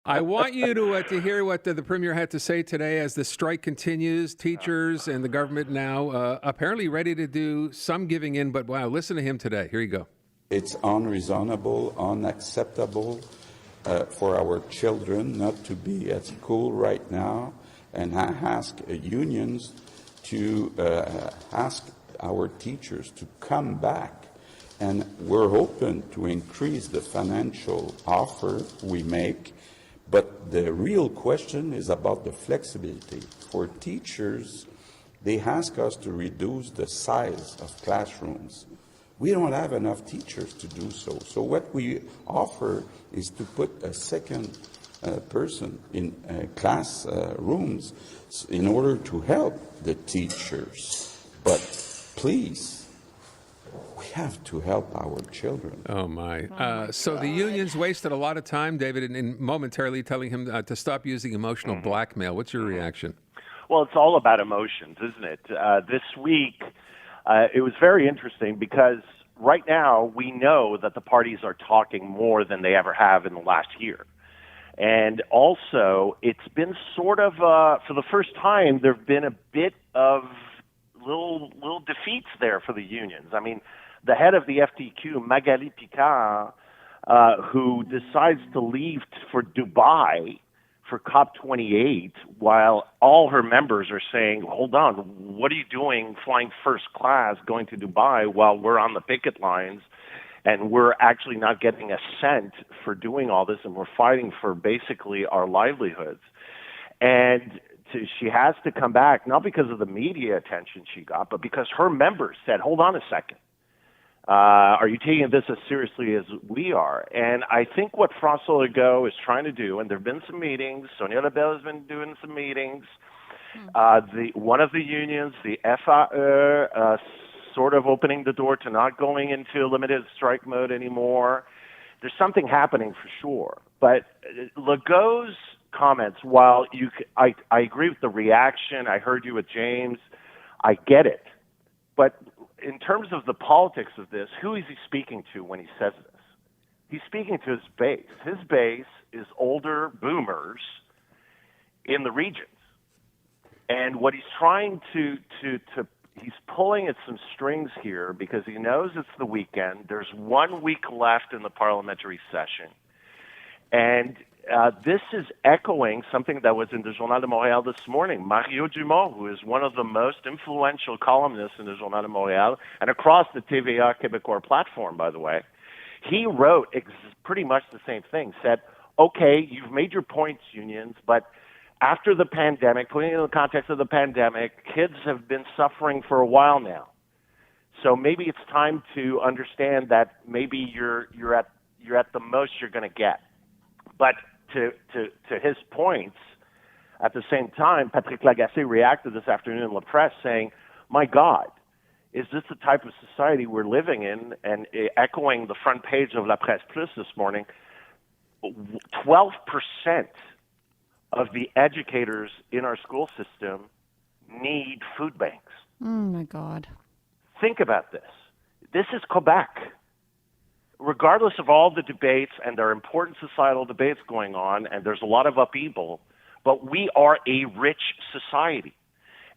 I want you to hear what the Premier had to say today as the strike continues. Teachers and the government now apparently ready to do some giving in, but wow, listen to him today. Here you go. It's unreasonable, unacceptable for our children not to be at school right now, and I ask unions to ask our teachers to come back. And we're open to increase the financial offer we make, but the real question is about the flexibility. For teachers, they ask us to reduce the size of classrooms. We don't have enough teachers to do so. So what we offer is to put a second person in class rooms in order to help the teachers. But please, we have to help our children. Oh, my. So the unions wasted a lot of time, David, in momentarily telling him to stop using emotional blackmail. What's your reaction? Well, it's all about emotions, isn't it? This week, it was very interesting because right now we know that the parties are talking more than they ever have in the last year. And also, it's been sort of, for the first time, there have been a bit of little defeats there for the unions. I mean, the head of the FTQ, Magali Picard, who decides to leave for Dubai for COP28, while all her members are saying, hold on, what are you doing flying first class going to Dubai while we're on the picket lines and we're actually not getting a cent for doing all this and we're fighting for basically our livelihoods. And she has to come back, not because of the media attention she got, but because her members said, hold on a second. Are you taking this as seriously as we are? And I think what François Legault is trying to do, and there have been some meetings, Sonia Lebel has been doing some meetings, one of the unions, the FAE, sort of opening the door to not going into limited strike mode anymore. There's something happening for sure. But Legault's comments, while I agree with the reaction, I heard you with James, I get it. But in terms of the politics of this, who is he speaking to when he says this? He's speaking to his base. His base is older boomers in the regions. And what he's trying to he's pulling at some strings here because he knows it's the weekend. There's 1 week left in the parliamentary session. And this is echoing something that was in the Journal de Montréal this morning. Mario Dumont, who is one of the most influential columnists in the Journal de Montréal and across the TVA Québécois platform, by the way, he wrote pretty much the same thing, said, okay, you've made your points, unions, but after the pandemic, putting it in the context of the pandemic, kids have been suffering for a while now. So maybe it's time to understand that maybe you're at the most you're going to get. But to his points, at the same time, Patrick Lagacé reacted this afternoon in La Presse saying, my God, is this the type of society we're living in? And echoing the front page of La Presse Plus this morning, 12% of the educators in our school system need food banks. Oh, my God. Think about this. This is Quebec. Regardless of all the debates, and there are important societal debates going on, and there's a lot of upheaval, but we are a rich society.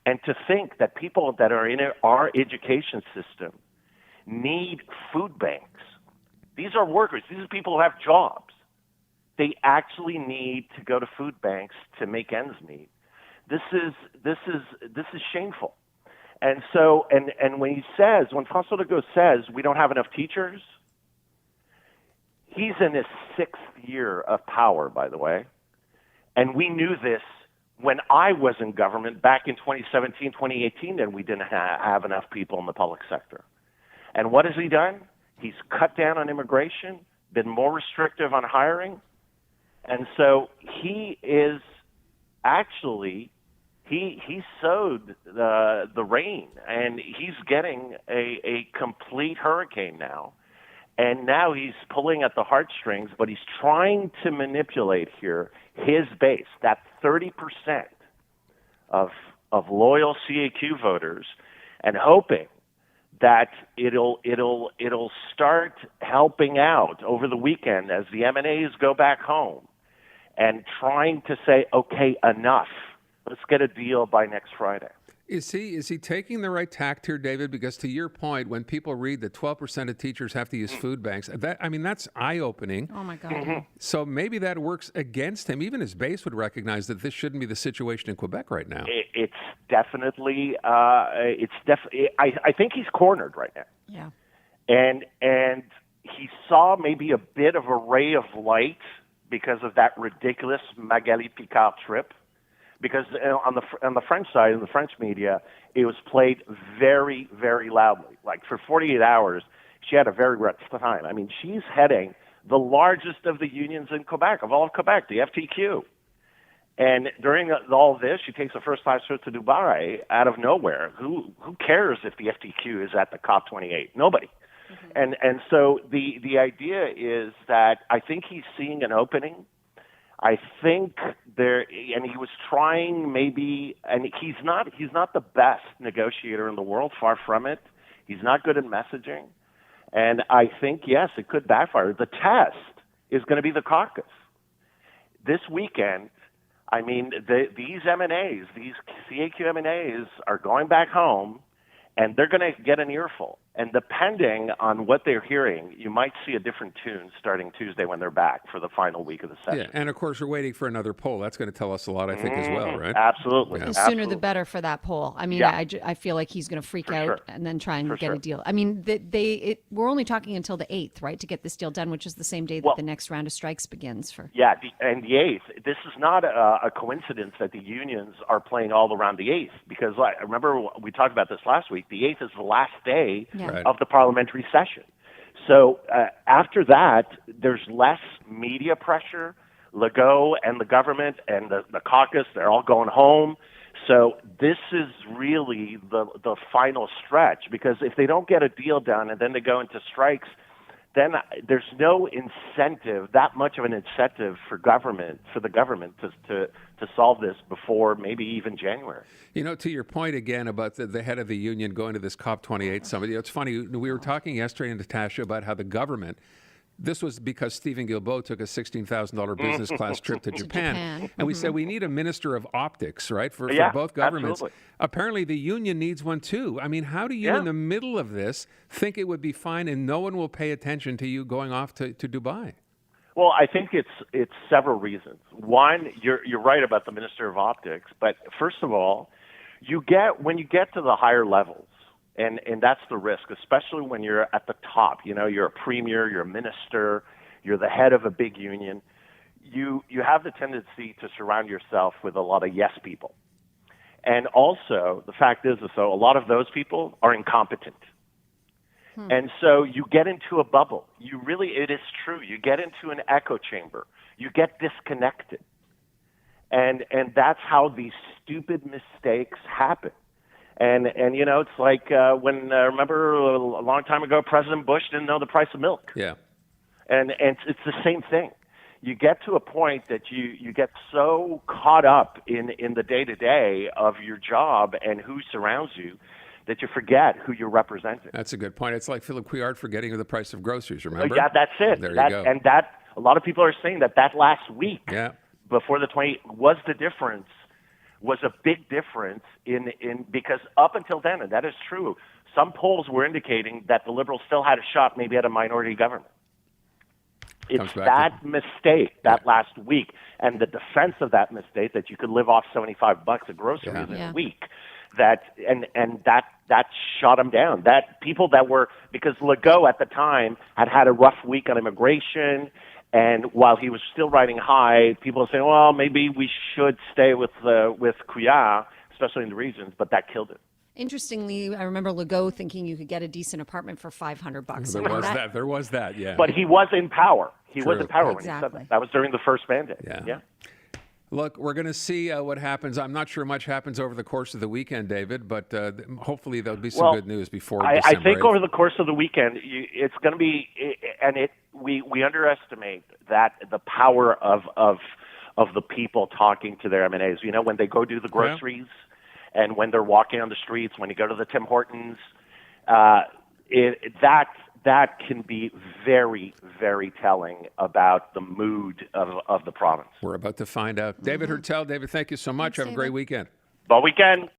And to think that people that are in our education system need food banks, these are workers, these are people who have jobs. They actually need to go to food banks to make ends meet. This is shameful. And so, and when François Legault says we don't have enough teachers, he's in his 6th year of power, by the way. And we knew this when I was in government back in 2017, 2018, and we didn't have enough people in the public sector. And what has he done? He's cut down on immigration, been more restrictive on hiring. And so he is actually, he sowed the rain, and he's getting a complete hurricane now. And now he's pulling at the heartstrings, but he's trying to manipulate here his base, that 30% of loyal CAQ voters, and hoping that it'll start helping out over the weekend as the M&As go back home. and trying to say, okay, enough. Let's get a deal by next Friday. Is he taking the right tact here, David? Because to your point, when people read that 12% of teachers have to use food banks, that's eye-opening. Oh, my God. So maybe that works against him. Even his base would recognize that this shouldn't be the situation in Quebec right now. It's definitely, I think he's cornered right now. Yeah. And he saw maybe a bit of a ray of light because of that ridiculous Magali Picard trip. Because on the French side, in the French media, it was played very, very loudly. Like for 48 hours, she had a very rough time. I mean, she's heading the largest of the unions in Quebec, of all of Quebec, the FTQ. And during all this, she takes a first-class trip to Dubai out of nowhere. Who cares if the FTQ is at the COP28? Nobody. Mm-hmm. And so the idea is that I think he's seeing an opening. I think and he was trying maybe, and he's not the best negotiator in the world, far from it. He's not good at messaging. And I think, yes, it could backfire. The test is going to be the caucus. This weekend, I mean, these M&As, these CAQ M&As are going back home, and they're going to get an earful. And depending on what they're hearing, you might see a different tune starting Tuesday when they're back for the final week of the session. Yeah, and of course, we're waiting for another poll. That's going to tell us a lot, I think, as well, right? Absolutely. Yeah. The sooner the better for that poll. I mean, I feel like he's going to freak out and then try and get a deal. I mean, we're only talking until the 8th, right, to get this deal done, which is the same day that the next round of strikes begins. Yeah, and the 8th. This is not a coincidence that the unions are playing all around the 8th, because I remember we talked about this last week. The 8th is the last day of the parliamentary session. So after that, there's less media pressure. Legault and the government and the caucus, they're all going home. So this is really the final stretch, because if they don't get a deal done and then they go into strikes, then there's no incentive, that much of an incentive for the government to solve this before maybe even January. You know, to your point again about the head of the union going to this COP28 summit, it's funny, we were talking yesterday, Natasha, about how the government, this was because Stephen Guilbeault took a $16,000 business class trip to Japan. And we said we need a minister of optics, right, for both governments. Absolutely. Apparently the union needs one too. I mean, how do you in the middle of this think it would be fine and no one will pay attention to you going off to Dubai? Well, I think it's several reasons. One, you're right about the Minister of Optics, but first of all, when you get to the higher levels, and that's the risk, especially when you're at the top. You know, you're a premier, you're a minister, you're the head of a big union. You have the tendency to surround yourself with a lot of yes people. And also, the fact is, so a lot of those people are incompetent. And so you get into a bubble. It is true. You get into an echo chamber. You get disconnected. And that's how these stupid mistakes happen. And you know, it's like when, remember a long time ago, President Bush didn't know the price of milk. Yeah. And it's the same thing. You get to a point that you get so caught up in the day-to-day of your job and who surrounds you that you forget who you're representing. That's a good point. It's like Philip Couillard forgetting the price of groceries, remember? Yeah, that's it. There you go. And a lot of people are saying that last week before the 20 was a big difference in because up until then, and that is true, some polls were indicating that the Liberals still had a shot maybe at a minority government. It's that mistake last week and the defense of that mistake that you could live off $75 at groceries in a week. That shot them down. That people that were, because Legault at the time had a rough week on immigration, and while he was still riding high, people were saying, well, maybe we should stay with Couillard, especially in the regions, but that killed it. Interestingly, I remember Legault thinking you could get a decent apartment for $500. There was that, yeah. But he was in power. He was in power exactly. when he said that. That was during the first mandate. Yeah. Look, we're going to see what happens. I'm not sure much happens over the course of the weekend, David, but hopefully there'll be some good news before December 8th. I think over the course of the weekend, it's going to be, we underestimate that the power of the people talking to their M&As. You know, when they go do the groceries and when they're walking on the streets, when you go to the Tim Hortons, that can be very, very telling about the mood of the province. We're about to find out. David Heurtel, David, thank you so much. Thanks, Have a great David. weekend. Bon weekend.